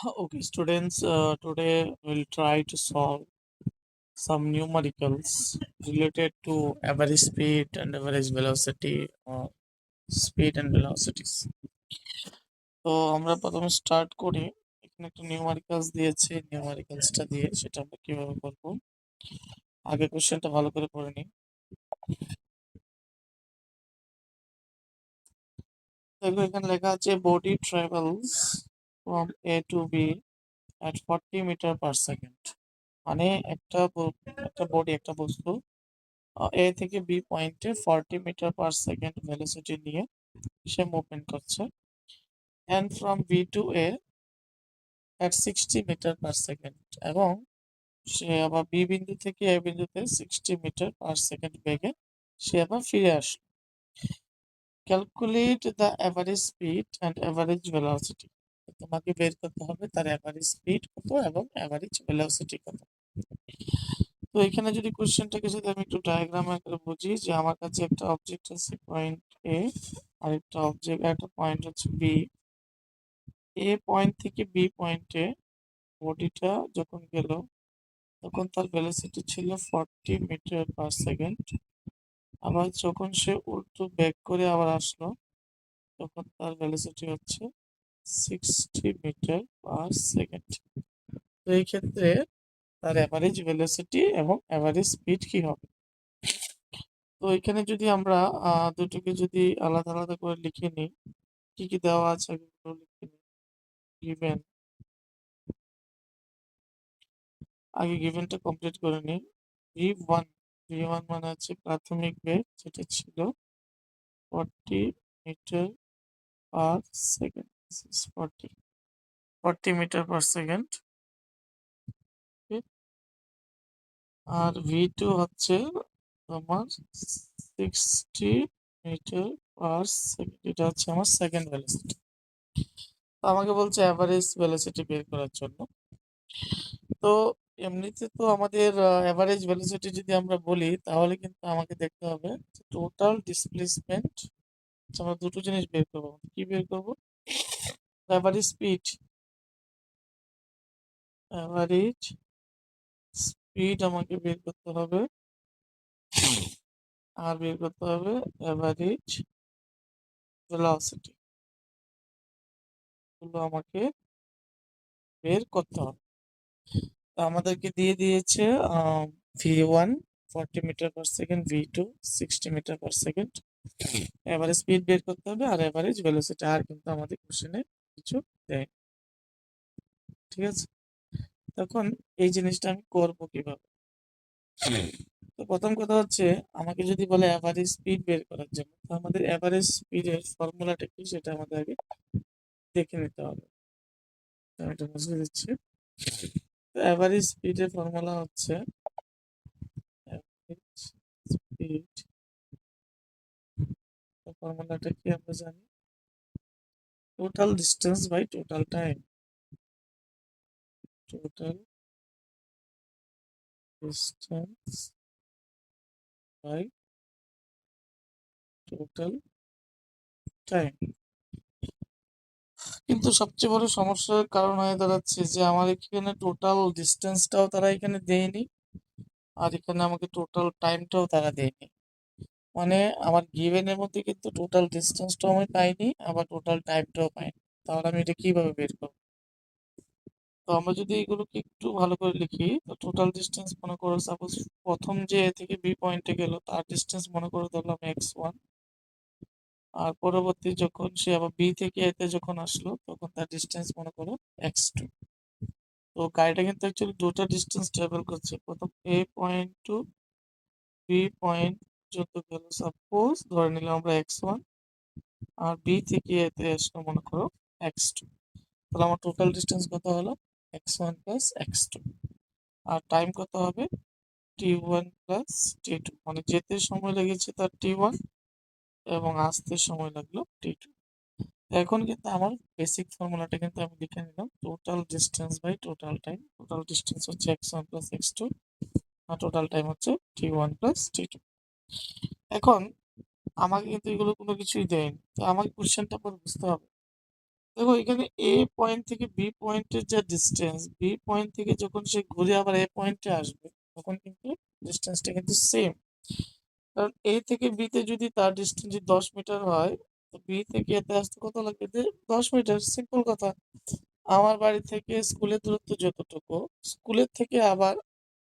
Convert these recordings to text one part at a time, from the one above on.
Okay, students, today we'll try to solve some numericals related to average speed and average velocity or speed and velocities. তো আমরা প্রথমে start করি। এখানে একটা নিউমারিক্যালস দিয়েছে, নিউমারিক্যালসটা দিয়ে সেটা আমরা কিভাবে করব। আগে কোশ্চেনটা ভালো করে পড়ে নিই। দেখো এখানে লেখা আছে body travels from A to B at 40 metre per second. মানে একটা বডি, একটা বস্তু এ থেকে বি পয়েন্টে 40 মিটার পার সেকেন্ড ভেলোসিটি নিয়ে সে মুভমেন্ট করছে, and from B to A at 60 metre per second, এবং সে আবার বি বিন্দু থেকে এ বিন্দুতে 60 মিটার পার সেকেন্ড বেগে সে আবার ফিরে আসলো। Calculate the average speed and average velocity. তোমাকে বের করতে হবে তার অ্যাভারেজ স্পিড কত এবং অ্যাভারেজ ভেলোসিটি কত। তো এখানে যদি কোশ্চেনটাকে যদি আমি একটু ডায়াগ্রাম আকারে বুঝি, যে আমার কাছে একটা অবজেক্ট আছে পয়েন্ট এ, আর একটা পয়েন্ট হচ্ছে বি। এ পয়েন্ট থেকে বি পয়েন্টে বডিটা যখন গেল তখন তার ভেলোসিটি ছিল 40 মিটার পার সেকেন্ড। আবার যখন সে উল্টো ব্যাক করে আবার আসলো তখন তার ভেলোসিটি হচ্ছে 60 মিটার পার সেকেন্ড। তো এই ক্ষেত্রে তার অ্যাভারেজ ভেলোসিটি এবং অ্যাভারেজ স্পিড কি হবে। তো এখানে যদি আমরা দুটোকে যদি আলাদা আলাদা করে লিখে নিই, কি কি দেওয়া আছে আগে ওগুলো লিখে নিই। গিভেন, আগে গিভেনটা কমপ্লিট করে নিই। ভি ওয়ান মানে হচ্ছে প্রাথমিক বেগ, যেটা ছিল 40 metre per second, 40 metre per second. আর ভি টু হচ্ছে তোমার 60 মিটার পার সেকেন্ড, এটা হচ্ছে আমার সেকেন্ড ভেলোসিটি। তো আমাকে বলছে অ্যাভারেজ ভেলোসিটি বের করার জন্য। তো এমনিতে তো আমাদের অ্যাভারেজ ভেলোসিটি যদি আমরা বলি তাহলে কিন্তু আমাকে দেখতে হবে টোটাল ডিসপ্লেসমেন্ট। আমরা দুটো জিনিস বের করবো। কি বের করবো? অ্যাভারেজ স্পিড, অ্যাভারেজ স্পিড আমাকে বের করতে হবে, আর বের করতে হবে অ্যাভারেজ ভেলোসিটি। এগুলো আমাকে বের করতে হবে। তো আমাদেরকে দিয়ে দিয়েছে V one 40 metre per second, V two 60 metre per second. Average speed বের করতে হবে আর এভারেজ ভেলোসিটি, আর কিন্তু আমাদের কোশ্চেনে কিছু দেয়। ঠিক আছে, তখন এই জিনিসটা আমি করবো কিভাবে। তো প্রথম কথা হচ্ছে, আমাকে যদি বলে এভারেজ স্পিড বের করার জন্য, তো আমাদের এভারেজ স্পিডের ফর্মুলাটা কি সেটা আমাদের আগে দেখে নিতে হবে। আমি এটা বুঝিয়ে দিচ্ছি। তো এভারেজ স্পিডের ফর্মুলা হচ্ছে average speed, ফর্মুলাটা কি আমরা জানি, total distance by total time. Total distance by total time. কিন্তু সবচেয়ে বড় সমস্যার কারণ হয়ে দাঁড়াচ্ছে যে আমার এখানে টোটাল ডিস্টেন্সটাও তারা এখানে দেয়নি, আর এখানে আমাকে টোটাল টাইমটাও তারা দেয়নি। মানে আমার গিভেনের মধ্যে কিন্তু টোটাল ডিস্টেন্সটাও আমি পাইনি, আবার টোটাল টাইমটাও পাইনি। তাহলে আমি এটা কিভাবে বের করবো? তো আমরা যদি এগুলোকে একটু ভালো করে লিখি, তো টোটাল ডিস্টেন্স মনে করো, সাপোজ প্রথম যে এ থেকে বি পয়েন্টে গেল তার ডিস্টেন্স মনে করে ধরলাম x1, আর পরবর্তী যখন সে আবার বি থেকে এতে যখন আসলো তখন তার ডিস্টেন্স মনে করো x2। তো গাড়িটা কিন্তু অ্যাকচুয়ালি দুটো ডিস্টেন্স ট্রাভেল করছে, প্রথম এ পয়েন্ট টু বি পয়েন্ট পর্যন্ত গেল, সাপোজ ধরে নিলাম আমরা x1, আর বি থেকে এতে আসলো মনে করো x2। তাহলে আমার টোটাল ডিস্টেন্স কত হলো? x1 plus x2। আর টাইম কত হবে? t1 প্লাস t2, মানে যেতে সময় লেগেছে তার t1 এবং আসতে সময় লাগলো t2। এখন কিন্তু আমার বেসিক ফর্মুলাটা কিন্তু আমি লিখে নিলাম, total distance by total time. Total distance হচ্ছে x1 প্লাস x2, আর টোটাল টাইম হচ্ছে t1 প্লাস t2। এখন আমাকে কিন্তু এগুলো কোনো কিছুই দেয়নি, তো আমাকে কোশ্চেনটা পরে বুঝতে হবে দেখো এখানে এ পয়েন্ট থেকে বি পয়েন্টের যা ডিস্টেন্স, বি পয়েন্ট থেকে যখন সে ঘুরে আবার এ পয়েন্টে আসবে তখন কিন্তু ডিস্টেন্সটা কিন্তু সেম। কারণ এ থেকে বি তে যদি তার ডিস্টেন্স যদি 10 মিটার হয়, তো বি থেকে এতে আসতে কত লাগবে? 10 মিটার। সিম্পল কথা। আমার বাড়ি থেকে স্কুলের দূরত্ব যতটুকু, স্কুলের থেকে আবার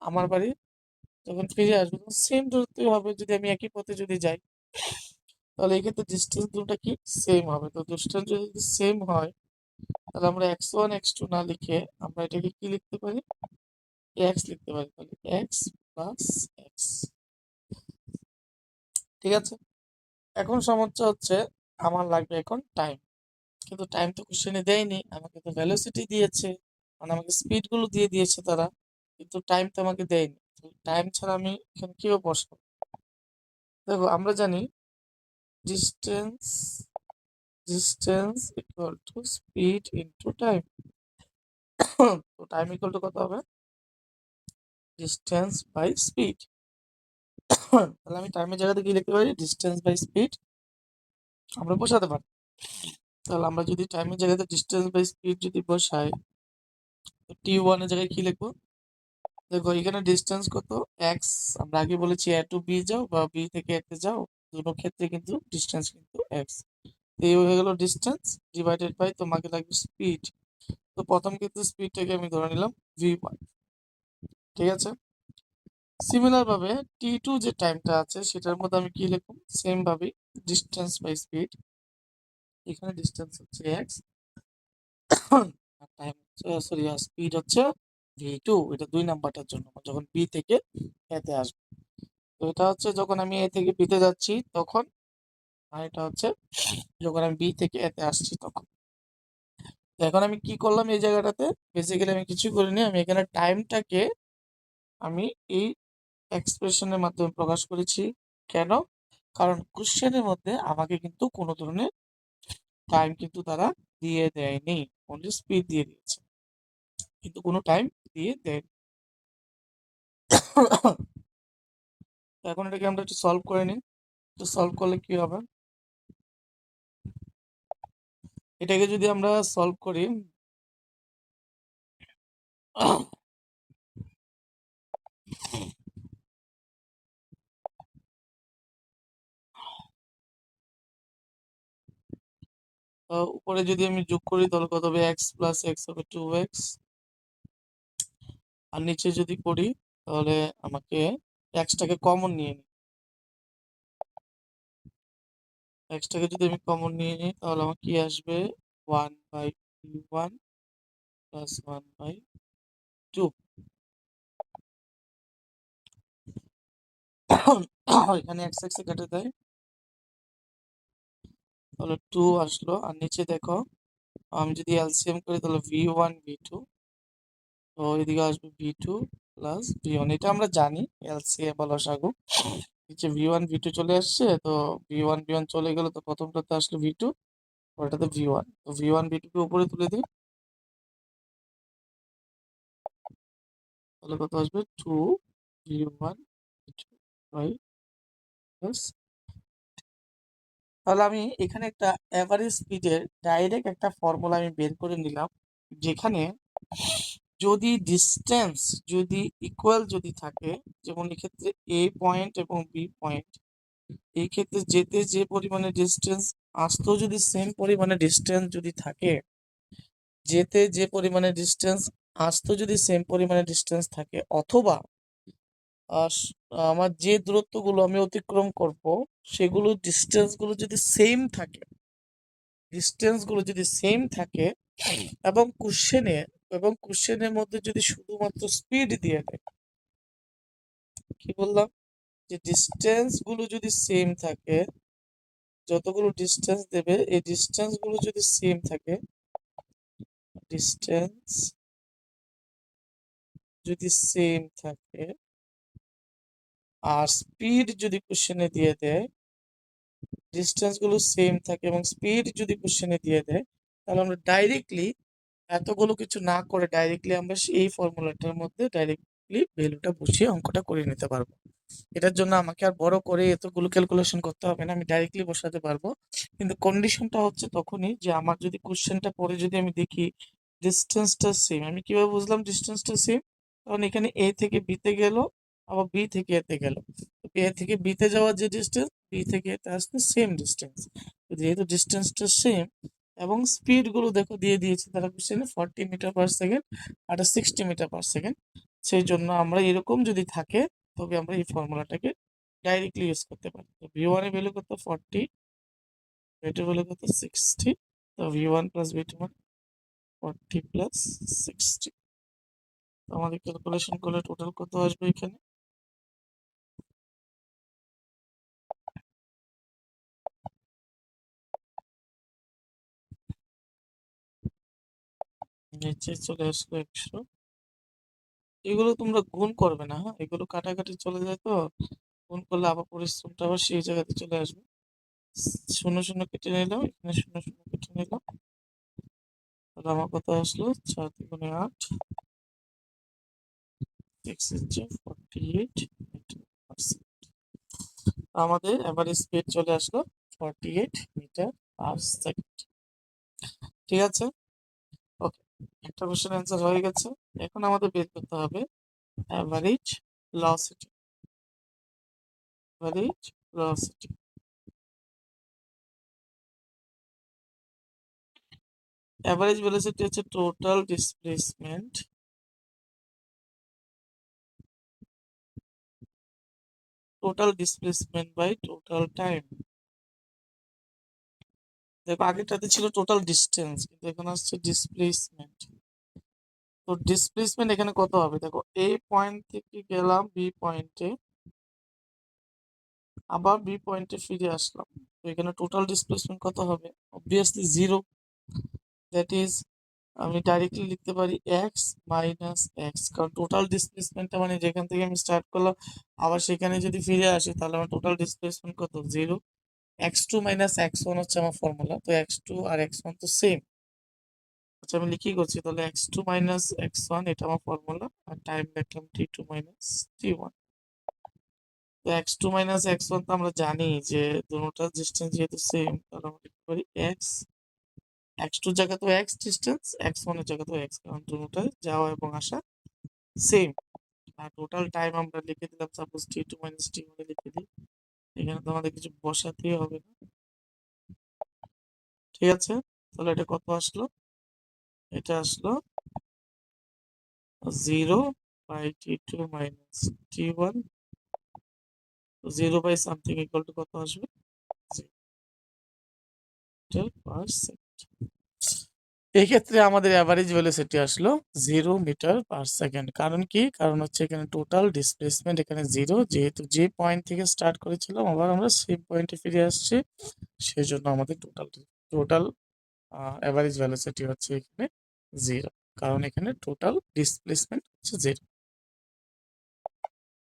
আমার বাড়ি যখন ফিরে আসবো তখন সেম দূরত্বই হবে যদি আমি একই পথে যদি যাই। তাহলে এই ক্ষেত্রে ডিস্টেন্স দুটোটা কি সেম হবে। তো ডিস্টেন্স যদি সেম হয় তাহলে আমরা x1 x2 না লিখে আমরা এটাকে কি লিখতে পারি? x লিখতে পারি। তাহলে x প্লাস x। ঠিক আছে। এখন সমস্যা হচ্ছে আমার লাগবে এখন টাইম, কিন্তু টাইম তো কোশ্চেনে দেয়নি, আমাকে তো ভেলোসিটি দিয়েছে, মানে আমাকে স্পিড গুলো দিয়ে দিয়েছে তারা, কিন্তু টাইম তো আমাকে দেয়নি। টাইম ছাড়া আমি এখানে কিভাবে বসাবো? দেখো আমরা জানি distance distance equal to speed into time. তো টাইম ইকুয়াল টু কত হবে? Distance by speed. তাহলে আমি টাইমের জায়গাতে কি লিখতে পারি? ডিস্টেন্স বাই স্পিড আমরা বসাতে পারি। তাহলে আমরা যদি টাইমের জায়গাতে ডিস্টেন্স বাই স্পিড যদি বসাই, তো t1 এর জায়গায় কি লিখবো? দেখো এখানে ডিস্টেন্স কত? x। আমরা আগে বলেছি a টু b যাও বা b থেকে a তে যাও, দুটো ক্ষেত্রে কিন্তু ডিস্টেন্স কিন্তু x। তো এই হয়ে গেল ডিস্টেন্স ডিভাইডেড বাই তোমাকে লাগবে স্পিড। তো প্রথম ক্ষেত্রে স্পিডটাকে আমি ধরে নিলাম v1। ঠিক আছে। সিমিলার ভাবে t2 যে টাইমটা আছে সেটার মধ্যে আমি কি লিখব? সেম ভাবে ডিস্টেন্স বাই স্পিড। এখানে ডিস্টেন্স হচ্ছে x আর টাইম হচ্ছে, সরি, স্পিড হচ্ছে v2। এটা 2 নাম্বারটার জন্য যখন b থেকে a তে আসবে। তো এটা হচ্ছে যখন আমি a থেকে b তে যাচ্ছি তখন, আর এটা হচ্ছে যখন আমি b থেকে a তে আসছি তখন। তো এখন আমি কি করলাম এই জায়গাটাতে? বেসিক্যালি আমি কিছু করিনি, আমি এখানে টাইমটাকে আমি এই এক্সপ্রেশনের মাধ্যমে প্রকাশ করেছি। কেন? কারণ কোশ্চেনের মধ্যে আমাকে কিন্তু কোনো ধরনের টাইম কিন্তু তারা দিয়ে দেয়নি, অনলি স্পিড দিয়ে দিয়েছে, কিন্তু কোনো টাইম দিয়ে দেয়নি। তো এখন এটাকে আমরা একটু সলভ করে নিই। তো সলভ করলে কি হবে? এটাকে যদি আমরা সলভ করি, উপরে যদি আমি যোগ করি তাহলে কত হবে? x প্লাস x হবে 2x। আর নিচে যদি করি তাহলে আমাকে এক্সটাকে কমন নিয়ে নিই। এক্সটাকে যদি আমি কমন নিয়ে নিই তাহলে আমার কি আসবে? 1/1 প্লাস 1/2। এখানে x এ কেটে দেয়, তাহলে 2 আসলো। আর নিচে দেখো আমি যদি এলসিএম করি তাহলে v1 v2, তো এদিকে আসবে v2 প্লাস v1। এটা আমরা জানি এলসিএম বা লসাগু। নিচে v1 v2 চলে আসছে, তো v1 v1 চলে গেল, তো প্রথমটাতে আসলো v2, ওটাতে v1। তো v1 v2 কে উপরে তুলে দিই, তাহলে কত আসবে? 2 v1 v2 বাই প্লাস। তাহলে আমি এখানে একটা অ্যাভারেজ স্পিডের ডাইরেক্ট একটা ফর্মুলা আমি বের করে নিলাম, যেখানে যদি ডিস্টেন্স যদি ইকুয়াল যদি থাকে, যেমন এক্ষেত্রে এ পয়েন্ট এবং বি পয়েন্ট, এই ক্ষেত্রে যেতে যে পরিমাণে ডিস্টেন্স, আসতেও যদি সেম পরিমাণে ডিস্টেন্স যদি থাকে, যেতে যে পরিমাণে ডিস্টেন্স, আসতেও যদি সেম পরিমাণে ডিস্টেন্স থাকে, অথবা আমার যে দূরত্বগুলো আমি অতিক্রম করব সেগুলো ডিস্টেন্সগুলো যদি সেম থাকে, ডিস্টেন্সগুলো যদি সেম থাকে এবং কোশ্চেনের মধ্যে যদি শুধুমাত্র স্পিড দিয়ে দেয়, কি বললাম? যে ডিস্টেন্স গুলো যদি সেম থাকে, যতগুলো ডিস্টেন্স দেবে এই ডিস্টেন্স গুলো যদি সেম থাকে, ডিস্টেন্স যদি সেম থাকে আর স্পিড যদি কোশ্চেনে দিয়ে দেয়, ডিস্টেন্স গুলো সেম থাকে এবং স্পিড যদি কোশ্চেনে দিয়ে দেয়, তাহলে আমরা ডাইরেক্টলি এতগুলো কিছু না করে ডাইরেক্টলি আমরা এই ফর্মুলাটার মধ্যে ডাইরেক্টলি ভ্যালুটা বসিয়ে অঙ্কটা করে নিতে পারবো। এটার জন্য আমাকে আর বড় করে এতগুলো ক্যালকুলেশন করতে হবে না, আমি ডাইরেক্টলি বসাতে পারবো। কিন্তু কন্ডিশনটা হচ্ছে তখনই যে আমার যদি কোশ্চেনটা পড়ে যদি আমি দেখি ডিস্টেন্সটা সেম, আমি কিভাবে বুঝলাম ডিস্টেন্সটা সেম? কারণ এখানে এ থেকে বিতে গেল, আবার বি থেকে এতে গেল, এ থেকে বিতে যাওয়ার যে ডিস্টেন্স, বি থেকে এতে আসতে সেম ডিস্টেন্স। যেহেতু ডিস্টেন্সটা সেম এবং স্পিড গুলো দেখো দিয়ে দিয়েছে তারা কোশ্চেনে 40 মিটার/সেকেন্ড আর 60 মিটার/সেকেন্ড। সেই জন্য আমরা এরকম যদি থাকে তবে আমরা এই ফর্মুলাটাকে ডাইরেক্টলি ইউজ করতে পারি। তো v1 এর ভ্যালু কত 40, v2 এর ভ্যালু কত 60। তো v1 প্লাস v2 মানে 40 প্লাস 60। তো আমাদের ক্যালকুলেশন করলে টোটাল কত আসবে এখানে? নিচে চলে আসলো 100। এগুলো তোমরা গুণ করবে না, হ্যাঁ, এগুলো কাটাকাটি চলে যায় তো, গুণ করলে আবার পরিশ্রমটা আবার সেই জায়গাতে চলে আসবে। শূন্য শূন্য কেটে নিলাম, এখানে শূন্য শূন্য কেটে নিলাম, তাহলে আমার কত আসলো 4 × 8, 6 হচ্ছে 48 মিটার/সেকেন্ড। আমাদের এভারেজ স্পিড চলে আসলো 48 মিটার/সেকেন্ড। ঠিক আছে, ওকে, একটা কোশ্চেন অ্যান্সার হয়ে গেছে। এখন আমাদের বের করতে হবে average velocity. Average velocity average velocity হচ্ছে total displacement by total time. দেখো আগেরটাতে ছিল টোটাল ডিস্টেন্স, কিন্তু এখন আসছে ডিসপ্লেসমেন্ট। তো ডিসপ্লেসমেন্ট এখানে কত হবে? দেখো এ পয়েন্ট থেকে গেলাম বি পয়েন্টে, আবার বি পয়েন্টে ফিরে আসলাম, তো এখানে টোটাল ডিসপ্লেসমেন্ট কত হবে? অবভিয়াসলি 0। দ্যাট ইজ আমি ডাইরেক্টলি লিখতে পারি এক্স মাইনাস এক্স, কারণ টোটাল ডিসপ্লেসমেন্টটা মানে যেখান থেকে আমি স্টার্ট করলাম আবার সেখানে যদি ফিরে আসি তাহলে আমার টোটাল ডিসপ্লেসমেন্ট কত? 0। x2 মাইনাস x1 হচ্ছে আমার ফর্মুলা, তো x2 আর x1 তো সেম। আচ্ছা আমি লিখি করছি, তাহলে x2 মাইনাস x1 এটা আমার ফর্মুলা, আর টাইম লিখলাম t2 মাইনাস t1। তো x2 মাইনাস x1 তো আমরা জানি যে দুটোটার ডিস্টেন্স যেহেতু সেম, তাহলে আমরা লিখতে পারি x2 এর জায়গাতেও x ডিস্টেন্স, x1 এর জায়গাতেও x, কারণ দুটোটায় যাওয়া এবং আসা সেম। আর টোটাল টাইম আমরা লিখে দিলাম, সাপোজ t2 মাইনাস t1 লিখে দিই, এখানে তো আমাদের কিছু বসাতেই হবে না। ঠিক আছে, তাহলে এটা কত আসলো? এটা আসলো 0/t2 minus t1, 0/something equal to কত আসবে? 0 মিটার/সেকেন্ড। এই ক্ষেত্রে আমাদের অ্যাভারেজ ভেলোসিটি আসলো 0 মিটার/সেকেন্ড। কারণ কি? কারণ হচ্ছে এখানে টোটাল ডিসপ্লেসমেন্ট এখানে 0, যেহেতু যে পয়েন্ট থেকে স্টার্ট করেছিলাম আবার আমরা সেম পয়েন্টে ফিরে আসছি, সেজন্য আমাদের টোটাল অ্যাভারেজ ভেলোসিটি হচ্ছে এখানে 0, কারণ এখানে টোটাল ডিসপ্লেসমেন্ট হচ্ছে 0।